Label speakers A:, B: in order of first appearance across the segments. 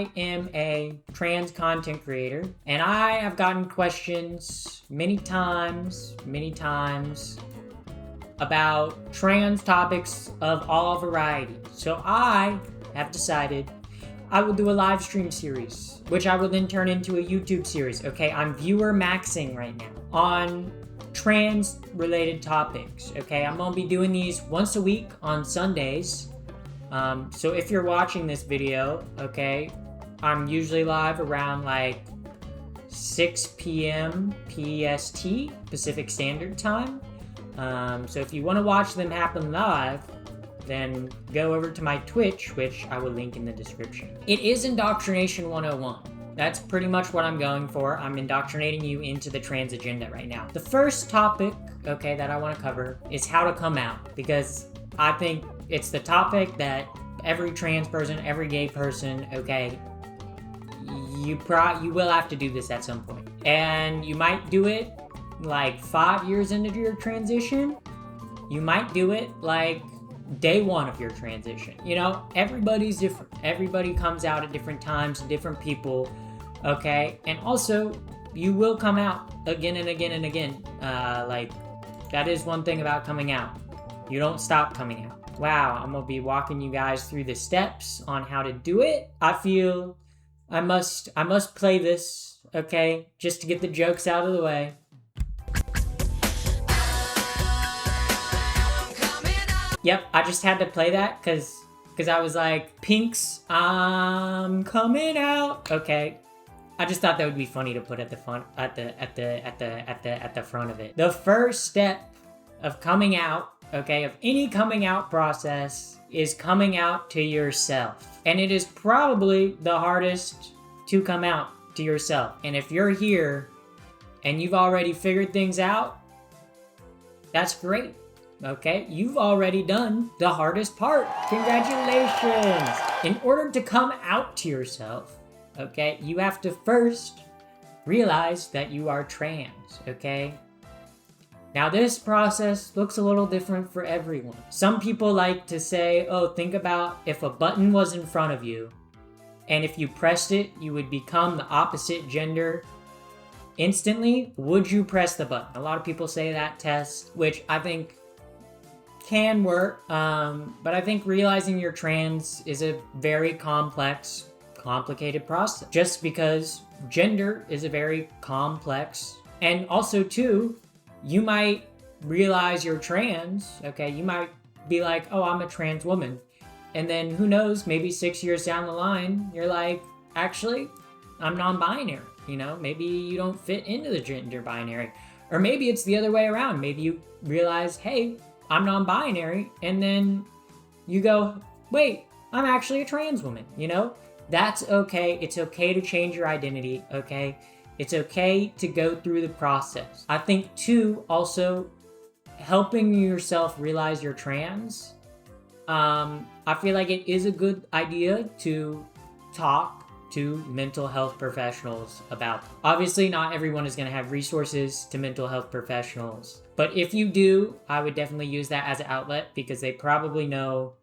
A: I am a trans content creator, and I have gotten questions many times about trans topics of all varieties. So I have decided I will do a live stream series, which I will then turn into a YouTube series. Okay, I'm viewer maxing right now on trans related topics. Okay, I'm gonna be doing these once a week on Sundays. So if you're watching this video, okay, I'm usually live around like 6 p.m. PST, Pacific Standard Time. So if you want to watch them happen live, then go over to my Twitch, which I will link in the description. It is Indoctrination 101. That's pretty much what I'm going for. I'm indoctrinating you into the trans agenda right now. The first topic, okay, that I want to cover is how to come out, because I think it's the topic that every trans person, every gay person, okay, you will have to do this at some point. And you might do it like 5 years into your transition. You might do it like day one of your transition. You know, everybody's different. Everybody comes out at different times, different people, okay? And also, you will come out again and again and again. Like, that is one thing about coming out. You don't stop coming out. Wow, I'm gonna be walking you guys through the steps on how to do it. I feel I must play this, okay? Just to get the jokes out of the way. Yep, I just had to play that because I was like, Pink's, I'm coming out. Okay, I just thought that would be funny to put at the front at the front of it. The first step of coming out, okay, of any coming out process is coming out to yourself, and it is probably the hardest to come out to yourself. And if you're here and you've already figured things out, that's great. Okay, you've already done the hardest part. Congratulations! In order to come out to yourself, okay, you have to first realize that you are trans, okay? Now this process looks a little different for everyone. Some people like to say, oh, think about if a button was in front of you, and if you pressed it, you would become the opposite gender instantly. Would you press the button? A lot of people say that test, which I think can work, but I think realizing you're trans is a very complex, complicated process, just because gender is a very complex. And also too, you might realize you're trans, okay, you might be like, oh, I'm a trans woman, and then who knows, maybe 6 years down the line, you're like, actually, I'm non-binary, you know, maybe you don't fit into the gender binary, or maybe it's the other way around. Maybe you realize, hey, I'm non-binary, and then you go, wait, I'm actually a trans woman, you know? That's okay. It's okay to change your identity, okay? It's okay to go through the process. I think, too, also, helping yourself realize you're trans, I feel like it is a good idea to talk to mental health professionals about. Obviously, not everyone is going to have resources to mental health professionals, but if you do, I would definitely use that as an outlet, because they probably know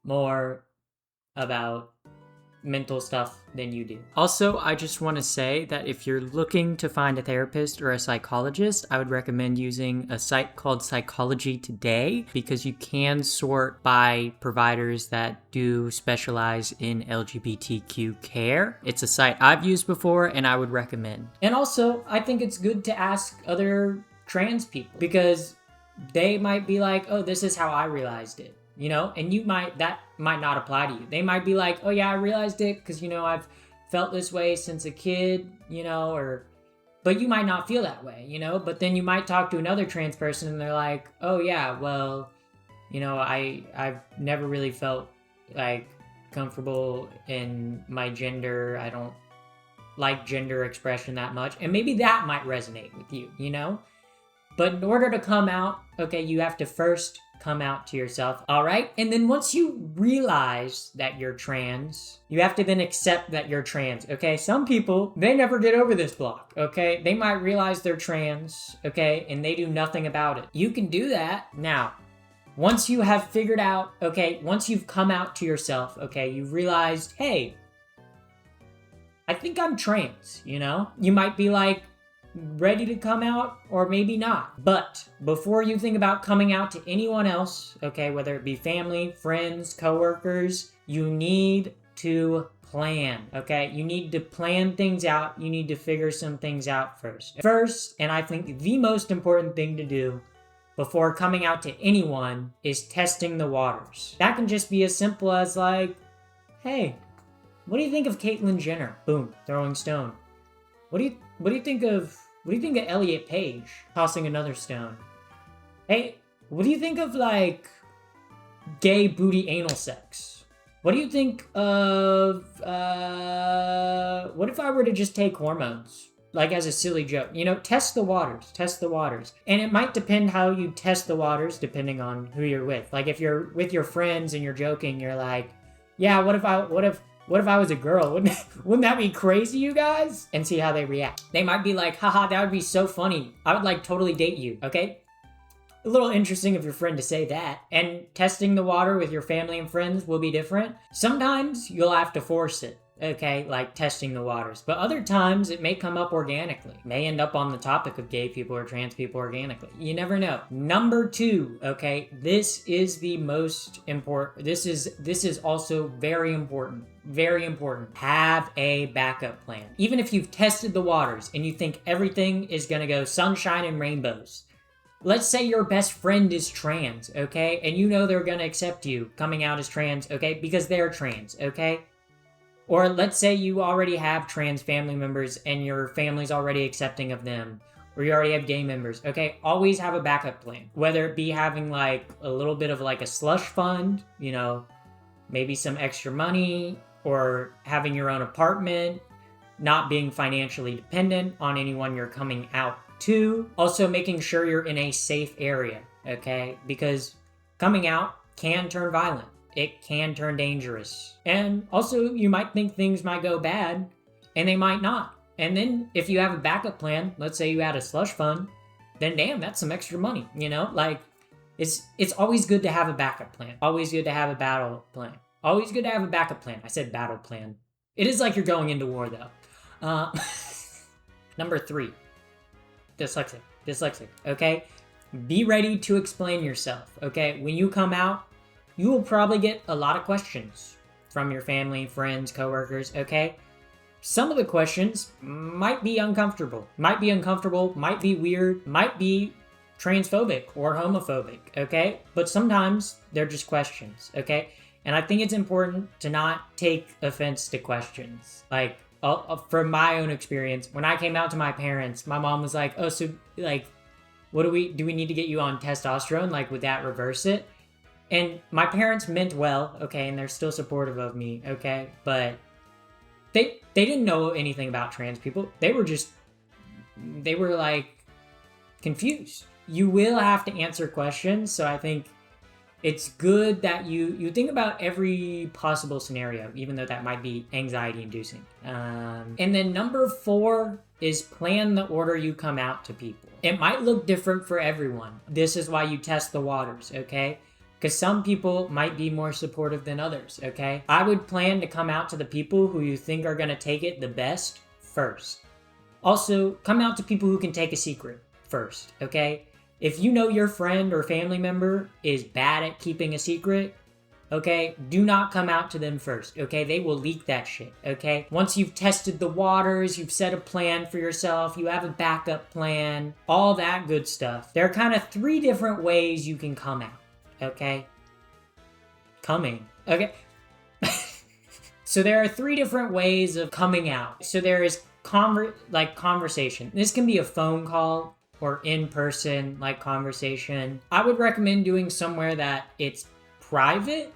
A: more about mental stuff than you do. Also, I just want to say that if you're looking to find a therapist or a psychologist, I would recommend using a site called Psychology Today, because you can sort by providers that do specialize in LGBTQ care. It's a site I've used before and I would recommend. And also, I think it's good to ask other trans people, because they might be like, oh, this is how I realized it. You know, and that might not apply to you. They might be like, oh yeah, I realized it because, you know, I've felt this way since a kid, you know, but you might not feel that way, you know, but then you might talk to another trans person and they're like, oh yeah, well, you know, I've never really felt like comfortable in my gender. I don't like gender expression that much. And maybe that might resonate with you, you know, but in order to come out, okay, you have to first come out to yourself, all right? And then once you realize that you're trans, you have to then accept that you're trans, okay? Some people, they never get over this block, okay? They might realize they're trans, okay? And they do nothing about it. You can do that. Now, once you have figured out, okay, once you've come out to yourself, okay, you've realized, hey, I think I'm trans, you know? You might be like, ready to come out or maybe not. But before you think about coming out to anyone else, okay, whether it be family, friends, coworkers, you need to plan, okay? You need to plan things out. You need to figure some things out first. First, and I think the most important thing to do before coming out to anyone is testing the waters. That can just be as simple as like, hey, what do you think of Caitlyn Jenner? Boom, throwing stone. What do you think of Elliot Page tossing another stone? Hey, what do you think of like gay booty anal sex? What do you think of what if I were to just take hormones? Like as a silly joke, you know, test the waters. And it might depend how you test the waters depending on who you're with. Like if you're with your friends and you're joking, you're like, yeah, what if I was a girl? Wouldn't that be crazy, you guys? And see how they react. They might be like, haha, that would be so funny. I would like totally date you, okay? A little interesting of your friend to say that. And testing the water with your family and friends will be different. Sometimes you'll have to force it, okay? Like testing the waters. But other times it may come up organically. It may end up on the topic of gay people or trans people organically. You never know. Number 2, okay? This is the most important. This is also very important. Very important. Have a backup plan. Even if you've tested the waters and you think everything is gonna go sunshine and rainbows. Let's say your best friend is trans, okay? And you know they're gonna accept you coming out as trans, okay? Because they're trans, okay? Or let's say you already have trans family members and your family's already accepting of them. Or you already have gay members, okay? Always have a backup plan. Whether it be having like a little bit of like a slush fund, you know, maybe some extra money, or having your own apartment, not being financially dependent on anyone you're coming out to. Also making sure you're in a safe area, okay? Because coming out can turn violent. It can turn dangerous. And also you might think things might go bad and they might not. And then if you have a backup plan, let's say you had a slush fund, then damn, that's some extra money, you know? Like it's always good to have a backup plan. Always good to have a battle plan. Always good to have a backup plan. I said battle plan. It is like you're going into war though. Number 3. Dyslexic, okay? Be ready to explain yourself, okay? When you come out, you will probably get a lot of questions from your family, friends, coworkers, okay? Some of the questions might be uncomfortable, might be weird, might be transphobic or homophobic, okay? But sometimes they're just questions, okay? And I think it's important to not take offense to questions. Like, from my own experience, when I came out to my parents, my mom was like, oh, so, like, do we need to get you on testosterone? Like, would that reverse it? And my parents meant well, okay, and they're still supportive of me, okay? But they didn't know anything about trans people. They were, like, confused. You will have to answer questions, so I think it's good that you think about every possible scenario, even though that might be anxiety-inducing. And then number 4 is plan the order you come out to people. It might look different for everyone. This is why you test the waters, okay? Because some people might be more supportive than others, okay? I would plan to come out to the people who you think are going to take it the best first. Also, come out to people who can take a secret first, okay? If you know your friend or family member is bad at keeping a secret, okay, do not come out to them first, okay? They will leak that shit, okay? Once you've tested the waters, you've set a plan for yourself, you have a backup plan, all that good stuff. There are kind of 3 different ways you can come out, okay? Okay? So there are 3 different ways of coming out. So there is conversation. This can be a phone call or in-person, like, conversation. I would recommend doing somewhere that it's private,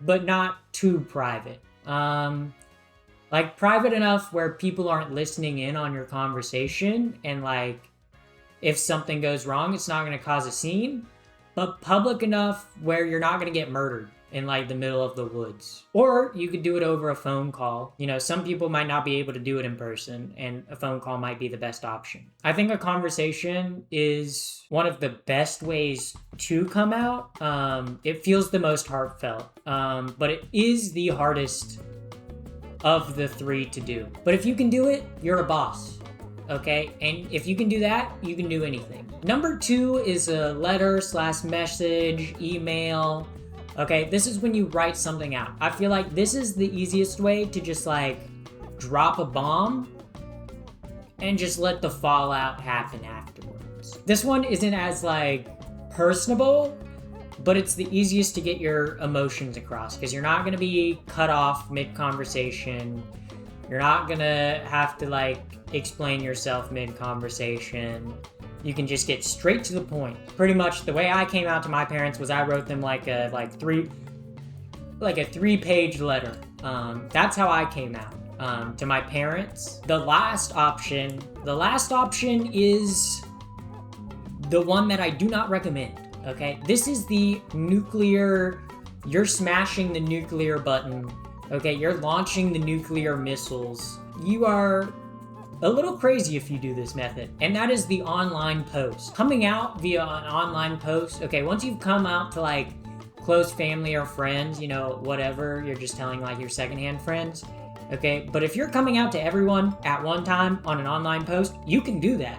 A: but not too private. Like, private enough where people aren't listening in on your conversation, and, like, if something goes wrong, it's not gonna cause a scene, but public enough where you're not gonna get murdered in, like, the middle of the woods. Or you could do it over a phone call. You know, some people might not be able to do it in person, and a phone call might be the best option. I think a conversation is one of the best ways to come out. It feels the most heartfelt, but it is the hardest of the 3 to do. But if you can do it, you're a boss. Okay? And if you can do that, you can do anything. Number 2 is a letter/message, email. Okay? This is when you write something out. I feel like this is the easiest way to just like drop a bomb and just let the fallout happen afterwards. This one isn't as like personable, but it's the easiest to get your emotions across because you're not going to be cut off mid-conversation. You're not going to have to like explain yourself mid-conversation. You can just get straight to the point. Pretty much the way I came out to my parents was I wrote them like a 3-page letter. That's how I came out to my parents. The last option is the one that I do not recommend. Okay, this is the nuclear, you're smashing the nuclear button, okay, you're launching the nuclear missiles. You are a little crazy if you do this method, and that is the online post. Coming out via an online post, okay, once you've come out to like close family or friends, you know, whatever, you're just telling like your secondhand friends, okay, but if you're coming out to everyone at one time on an online post, you can do that.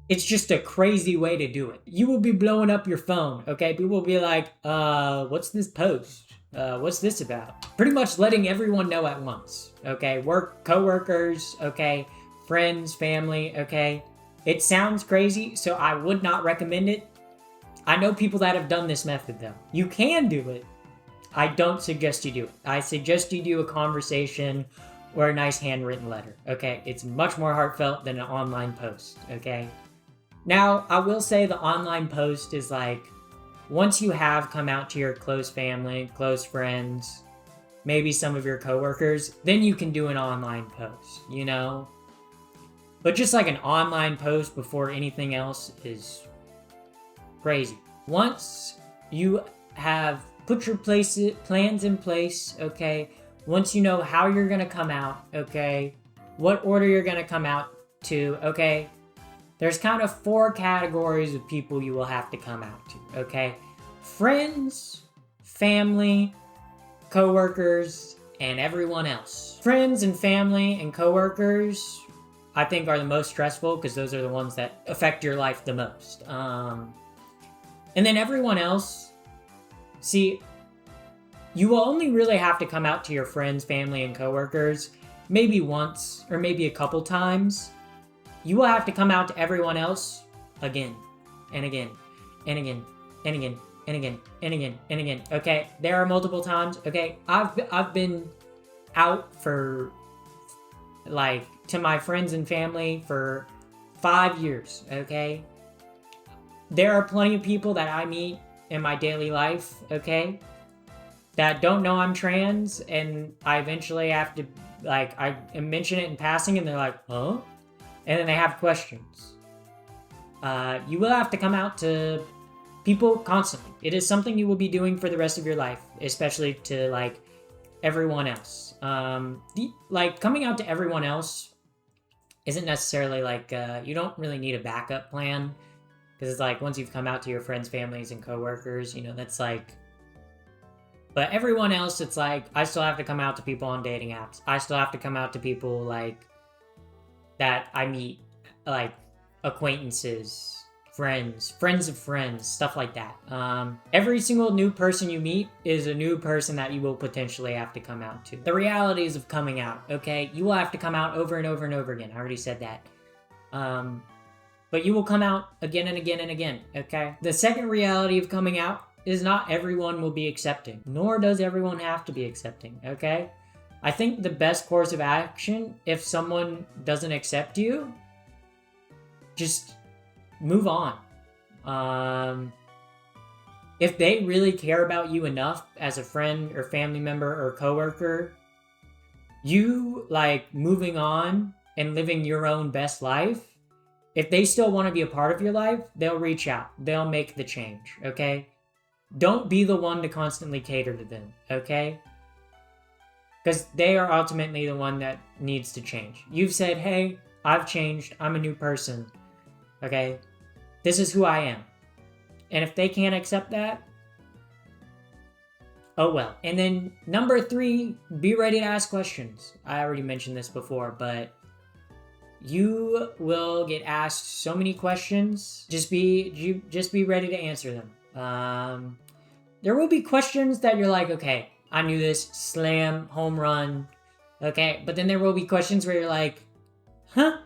A: It's just a crazy way to do it. You will be blowing up your phone, okay? People will be like, what's this post? What's this about? Pretty much letting everyone know at once, okay? Coworkers, okay? Friends, family, okay? It sounds crazy, so I would not recommend it. I know people that have done this method, though. You can do it. I don't suggest you do it. I suggest you do a conversation or a nice handwritten letter, okay? It's much more heartfelt than an online post, okay? Now, I will say the online post is like, once you have come out to your close family, close friends, maybe some of your coworkers, then you can do an online post, you know? But just like an online post before anything else is crazy. Once you have put your plans in place, okay? Once you know how you're gonna come out, okay? What order you're gonna come out to, okay? There's kind of 4 categories of people you will have to come out to, okay? Friends, family, coworkers, and everyone else. Friends and family and coworkers, I think, are the most stressful because those are the ones that affect your life the most. And then everyone else, see, you will only really have to come out to your friends, family, and coworkers maybe once or maybe a couple times. You will have to come out to everyone else again and again and again and again and again and again and again. Okay, there are multiple times. Okay, I've been out for like to my friends and family for 5 years. Okay, there are plenty of people that I meet in my daily life. Okay, that don't know I'm trans, and I eventually have to like I mention it in passing, and they're like, huh? And then they have questions. You will have to come out to people constantly. It is something you will be doing for the rest of your life, especially to like everyone else. Like coming out to everyone else isn't necessarily like you don't really need a backup plan because it's like once you've come out to your friends, families, and coworkers, you know that's like. But everyone else, it's like I still have to come out to people on dating apps. I still have to come out to people like. That I meet, like, acquaintances, friends of friends, stuff like that. Every single new person you meet is a new person that you will potentially have to come out to. The realities of coming out, okay? You will have to come out over and over and over again. I already said that. But you will come out again and again and again, okay? The second reality of coming out is not everyone will be accepting, nor does everyone have to be accepting, okay? I think the best course of action, if someone doesn't accept you, just move on. If they really care about you enough as a friend or family member or coworker, you, like, moving on and living your own best life, if they still want to be a part of your life, they'll reach out. They'll make the change, okay? Don't be the one to constantly cater to them, okay? Because they are ultimately the one that needs to change. You've said, hey, I've changed. I'm a new person. Okay? This is who I am. And if they can't accept that, Oh well. And then number 3, be ready to ask questions. I already mentioned this before, but you will get asked so many questions. Just be ready to answer them. There will be questions that you're like, okay, I knew this, slam, home run, okay. But then there will be questions where you're like, huh?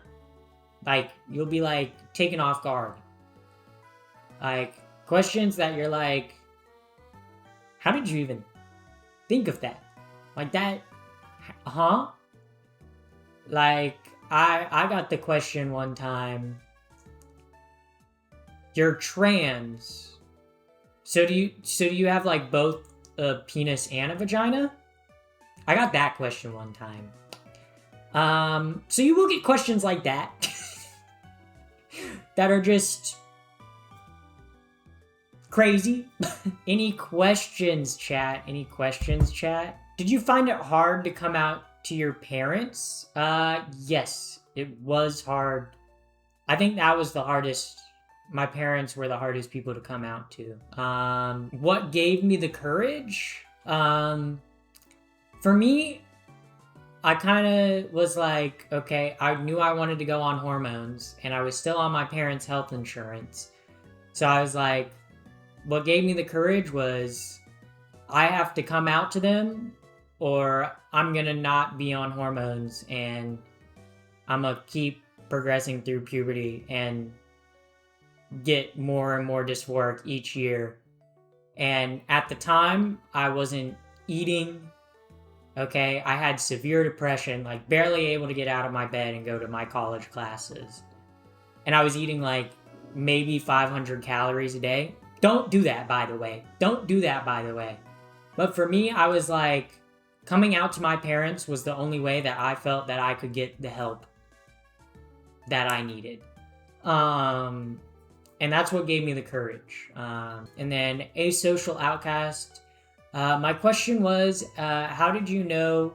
A: Like, you'll be like taken off guard. Like, questions that you're like, how did you even think of that? Like that, huh? Like, I got the question one time, you're trans, so do you have like both a penis and a vagina? I got that question one time. So you will get questions like that that are just crazy. Any questions, chat? Any questions, chat? Did you find it hard to come out to your parents? Yes, it was hard. I think that was the hardest. My parents were the hardest people to come out to. What gave me the courage? For me, I kind of was like, okay, I knew I wanted to go on hormones, and I was still on my parents' health insurance. So I was like, what gave me the courage was, I have to come out to them, or I'm gonna not be on hormones, and I'm gonna keep progressing through puberty and get more and more dysphoric each year. And at the time, I wasn't eating. Okay, I had severe depression, like barely able to get out of my bed and go to my college classes. And I was eating like maybe 500 calories a day. Don't do that, by the way. Don't do that, by the way. But for me, I was like, coming out to my parents was the only way that I felt that I could get the help that I needed. And that's what gave me the courage. And then asocial outcast. My question was, how did you know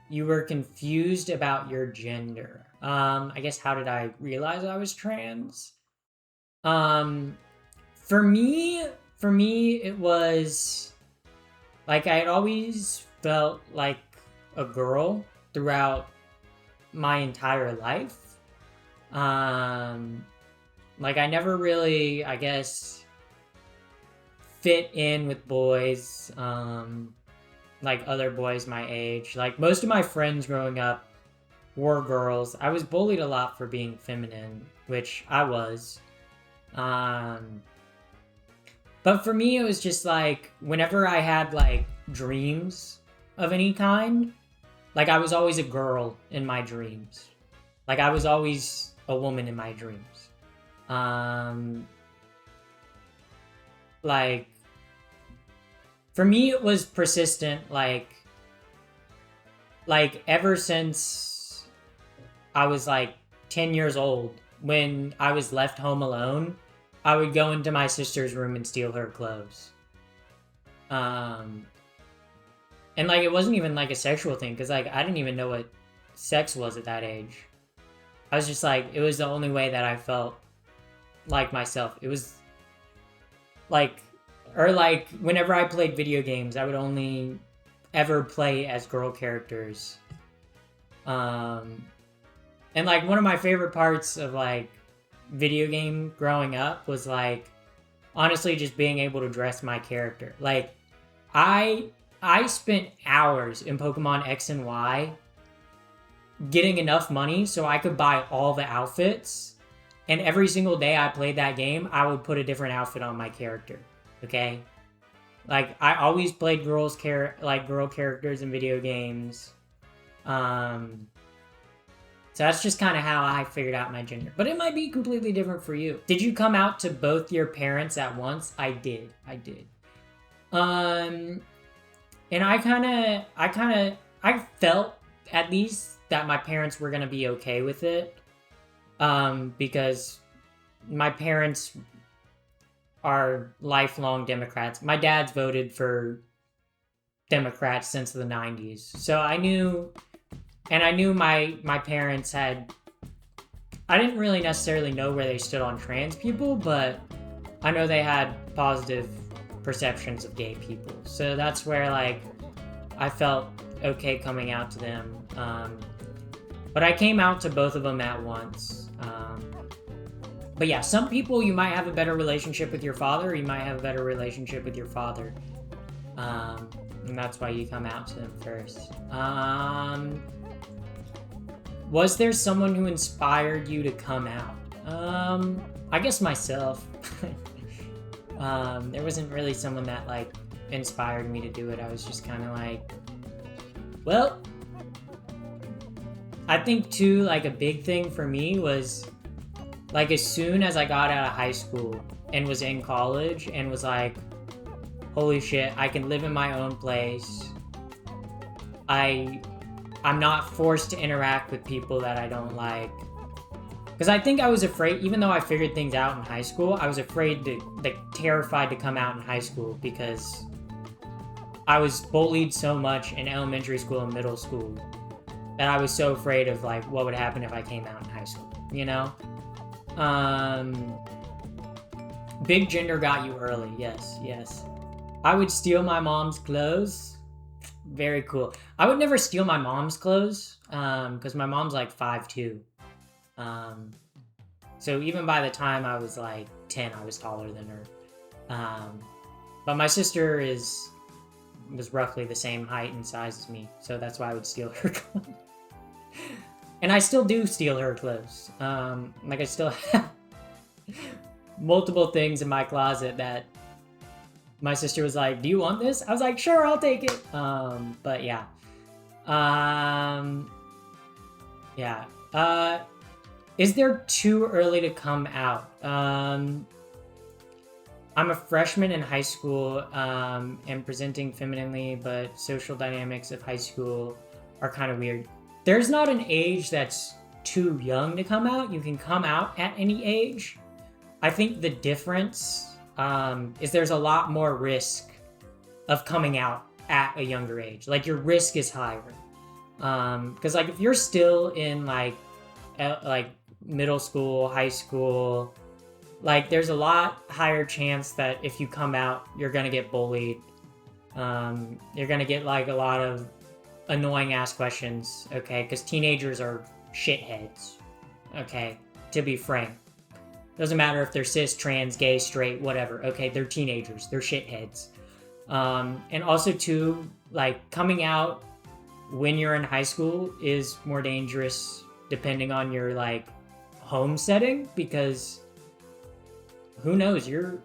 A: you were confused about your gender? I guess, how did I realize I was trans? For me, it was like I had always felt like a girl throughout my entire life. Like I never really, I guess, fit in with boys, like other boys my age. Like most of my friends growing up were girls. I was bullied a lot for being feminine, which I was. But for me, it was just like, whenever I had like dreams of any kind, like I was always a girl in my dreams. Like I was always a woman in my dreams. Like, for me, it was persistent, like ever since I was like 10 years old. When I was left home alone, I would go into my sister's room and steal her clothes. And like, it wasn't even like a sexual thing, because like I didn't even know what sex was at that age. I was just like, it was the only way that I felt like myself. It was like, or like whenever I played video games, I would only ever play as girl characters. And like one of my favorite parts of like video game growing up was like, honestly, just being able to dress my character. Like I spent hours in Pokemon X and Y getting enough money so I could buy all the outfits. And every single day I played that game, I would put a different outfit on my character. Okay? Like, I always played girl characters in video games. So that's just kind of how I figured out my gender. But it might be completely different for you. Did you come out to both your parents at once? I did. And I felt, at least, that my parents were going to be okay with it. Because my parents are lifelong Democrats. My dad's voted for Democrats since the 90s. So I knew my parents had, I didn't really necessarily know where they stood on trans people, but I know they had positive perceptions of gay people. So that's where, like, I felt okay coming out to them. But I came out to both of them at once. But yeah, some people, you might have a better relationship with your father, you might have a better relationship with your father. And that's why you come out to them first. Was there someone who inspired you to come out? I guess myself. There wasn't really someone that, like, inspired me to do it. I was just kind of like, well, I think too, like, a big thing for me was, like, as soon as I got out of high school and was in college and was like, holy shit, I can live in my own place. I'm not forced to interact with people that I don't like. Because I think I was afraid, even though I figured things out in high school, I was afraid to, like, terrified to come out in high school because I was bullied so much in elementary school and middle school that I was so afraid of, like, what would happen if I came out in high school, you know? Big gender got you early, yes. I would steal my mom's clothes. Very cool. I would never steal my mom's clothes, because my mom's like 5'2". So even by the time I was like 10, I was taller than her. But my sister was roughly the same height and size as me, so that's why I would steal her clothes. And I still do steal her clothes. Like, I still have multiple things in my closet that my sister was like, do you want this? I was like, sure, I'll take it. But yeah. Is there too early to come out? I'm a freshman in high school, and presenting femininely, but social dynamics of high school are kind of weird. There's not an age that's too young to come out. You can come out at any age. I think the difference is there's a lot more risk of coming out at a younger age. Like, your risk is higher. Because, like, if you're still in, like middle school, high school, like, there's a lot higher chance that if you come out, you're gonna get bullied. You're gonna get, like, a lot of annoying ass questions, okay? Because teenagers are shitheads, okay? To be frank. Doesn't matter if they're cis, trans, gay, straight, whatever, okay? They're teenagers. They're shitheads. And also, too, like, coming out when you're in high school is more dangerous depending on your, like, home setting, because who knows? Your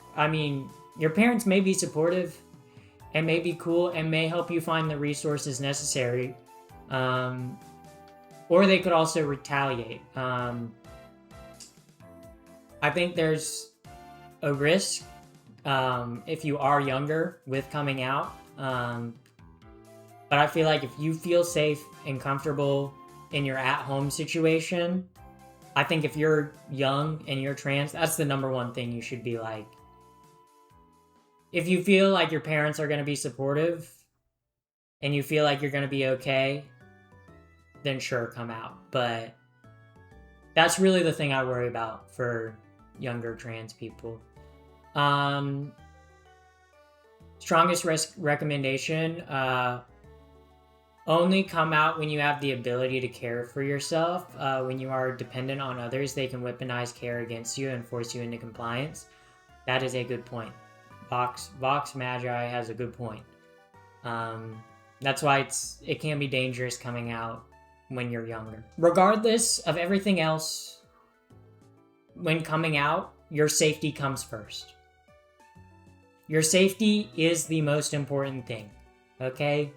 A: parents may be supportive and may be cool and may help you find the resources necessary. Or they could also retaliate. I think there's a risk if you are younger with coming out. But I feel like if you feel safe and comfortable in your at-home situation, I think if you're young and you're trans, that's the number one thing you should be like. If you feel like your parents are going to be supportive and you feel like you're going to be okay, then sure, come out. But that's really the thing I worry about for younger trans people. Strongest recommendation, only come out when you have the ability to care for yourself. When you are dependent on others, they can weaponize care against you and force you into compliance. That is a good point. Vox Magi has a good point. That's why it can be dangerous coming out when you're younger. Regardless of everything else, when coming out, your safety comes first. Your safety is the most important thing, okay?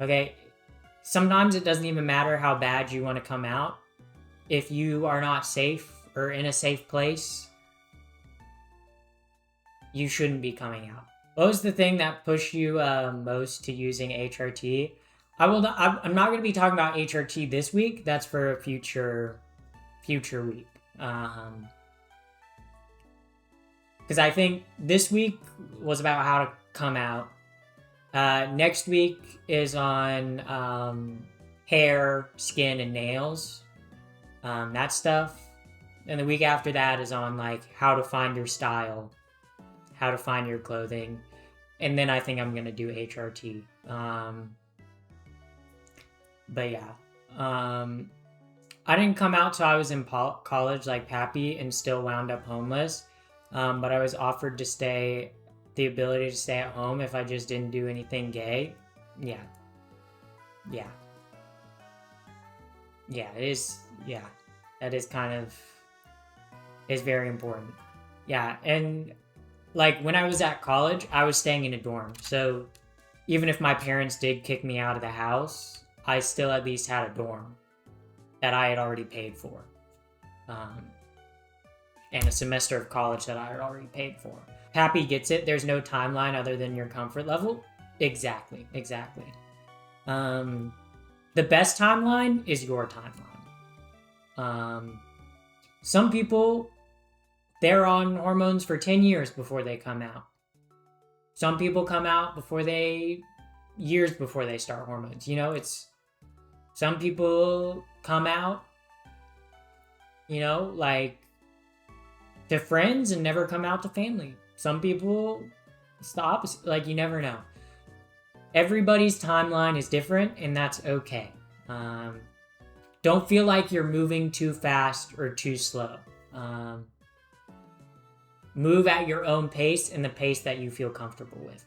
A: Okay, sometimes it doesn't even matter how bad you want to come out. If you are not safe or in a safe place, you shouldn't be coming out. What was the thing that pushed you most to using HRT? I'm not going to be talking about HRT this week. That's for a future week. Because I think this week was about how to come out. Next week is on hair, skin, and nails. That stuff. And the week after that is on, like, how to find your style. how to find your clothing, and then I think I'm gonna do HRT. But yeah, I didn't come out till I was in college, like Pappy, and still wound up homeless. But I was offered the ability to stay at home if I just didn't do anything gay. Yeah, yeah, yeah. It is. Yeah, that is is very important. Yeah, and like when I was at college, I was staying in a dorm, so even if my parents did kick me out of the house, I still at least had a dorm that I had already paid for, um, and a semester of college that I had already paid for. Pappy gets it. There's no timeline other than your comfort level. Exactly, exactly. The best timeline is your timeline. Some people, they're on hormones for 10 years before they come out. Some people come out years before they start hormones. Some people come out, like to friends and never come out to family. Some people, it's the opposite. Like, you never know. Everybody's timeline is different, and that's okay. Don't feel like you're moving too fast or too slow. Move at your own pace and the pace that you feel comfortable with.